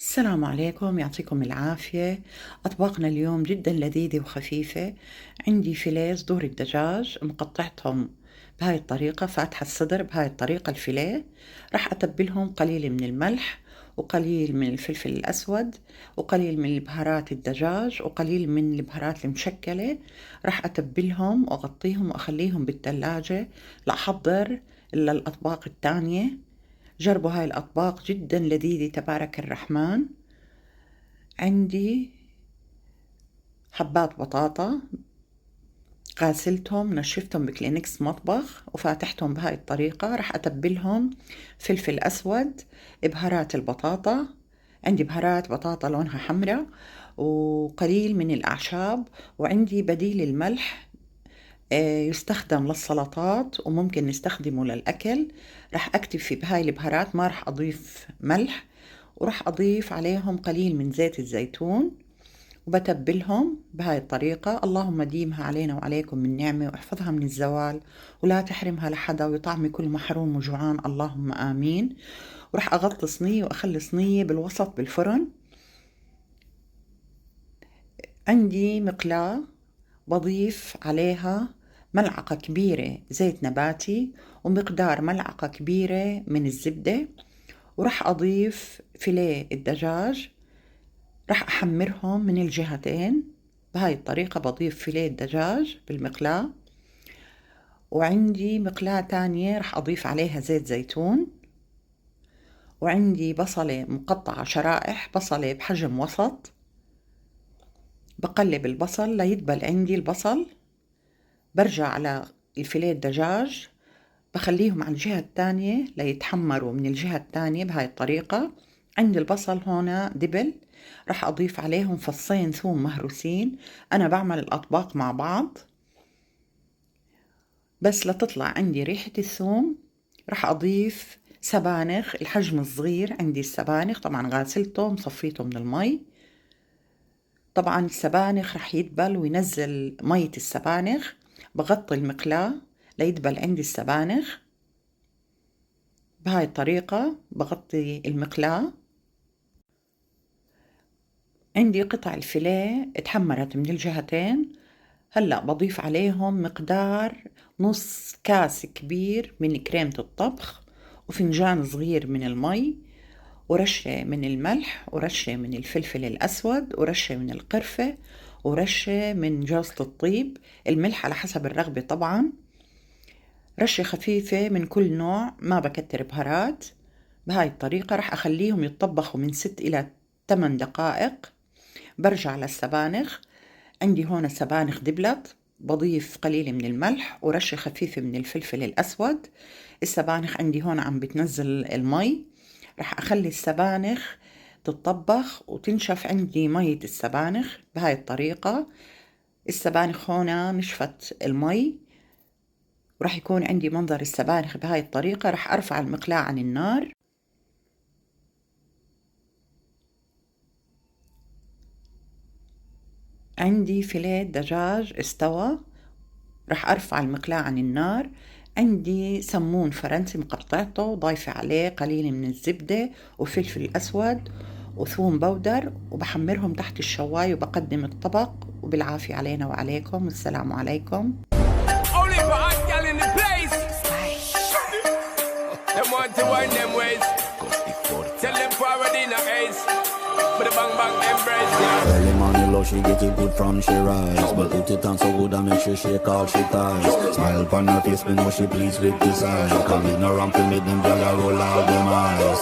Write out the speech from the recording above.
السلام عليكم، يعطيكم العافية. أطباقنا اليوم جدا لذيذة وخفيفة. عندي فيليه صدور الدجاج مقطعتهم بهاي الطريقة، فاتحة الصدر بهاي الطريقة الفيليه. راح أتبلهم قليل من الملح وقليل من الفلفل الأسود وقليل من البهارات الدجاج وقليل من البهارات المشكلة. راح أتبلهم وأغطيهم وأخليهم بالثلاجة لأحضر للأطباق التانية. جربوا هاي الأطباق جدا لذيذة تبارك الرحمن. عندي حبات بطاطا غاسلتهم نشفتهم بكلينكس مطبخ وفاتحتهم بهاي الطريقة. راح أتبلهم فلفل أسود، بهارات البطاطا، عندي بهارات بطاطا لونها حمراء وقليل من الأعشاب، وعندي بديل الملح يستخدم للسلطات وممكن نستخدمه للأكل. راح أكتفي بهاي البهارات، ما راح أضيف ملح، وراح أضيف عليهم قليل من زيت الزيتون وبتبلهم بهاي الطريقة. اللهم ديمها علينا وعليكم من نعمة واحفظها من الزوال ولا تحرمها لحدا ويطعم كل محروم وجوعان، اللهم آمين. وراح أغطي صينية وأخلي صينية بالوسط بالفرن. عندي مقلاة بضيف عليها ملعقة كبيرة زيت نباتي ومقدار ملعقة كبيرة من الزبدة، وراح أضيف فيليه الدجاج. راح أحمرهم من الجهتين بهاي الطريقة. بضيف فيليه الدجاج بالمقلاة، وعندي مقلاة تانية راح أضيف عليها زيت زيتون، وعندي بصلة مقطعة شرائح، بصلة بحجم وسط. بقلب البصل ليدبل عندي البصل. برجع على الفيليه الدجاج بخليهم على الجهة الثانية ليتحمروا من الجهة الثانية بهاي الطريقة. عندي البصل هنا دبل، راح أضيف عليهم فصين ثوم مهروسين. أنا بعمل الأطباق مع بعض بس لتطلع عندي ريحة الثوم. راح أضيف سبانخ الحجم الصغير، عندي السبانخ طبعا غاسلته مصفيته من المي. طبعا السبانخ راح يدبل وينزل مية السبانخ. بغطي المقلاة ليدبل عندي السبانخ بهاي الطريقة. بغطي المقلاة. عندي قطع الفيليه اتحمرت من الجهتين. هلأ بضيف عليهم مقدار نص كاس كبير من كريمة الطبخ وفنجان صغير من المي ورشة من الملح ورشة من الفلفل الأسود ورشة من القرفة ورشة من جوزة الطيب، الملح على حسب الرغبة طبعا. رشة خفيفة من كل نوع، ما بكتر بهارات. بهاي الطريقة راح أخليهم يتطبخوا من 6 إلى 8 دقائق. برجع للسبانخ. عندي هون سبانخ دبلت، بضيف قليل من الملح ورشة خفيفة من الفلفل الأسود. السبانخ عندي هون عم بتنزل المي. راح أخلي السبانخ تتطبخ وتنشف عندي مية السبانخ بهاي الطريقة. السبانخ هون نشفت المي، وراح يكون عندي منظر السبانخ بهاي الطريقة. راح أرفع المقلاة عن النار. عندي فيليه دجاج استوى، راح أرفع المقلاة عن النار. عندي سمون فرنسي مقطعته وضايفة عليه قليل من الزبدة وفلفل أسود وثوم بودر، وبحمرهم تحت الشواية وبقدم الطبق. وبالعافية علينا وعليكم، والسلام عليكم. Early morning low, she get it good from she rise. But put it on so good I make sure she call she ties. Smile upon her face, me know she pleased with this eyes. Come in around to make them gyal roll out them eyes.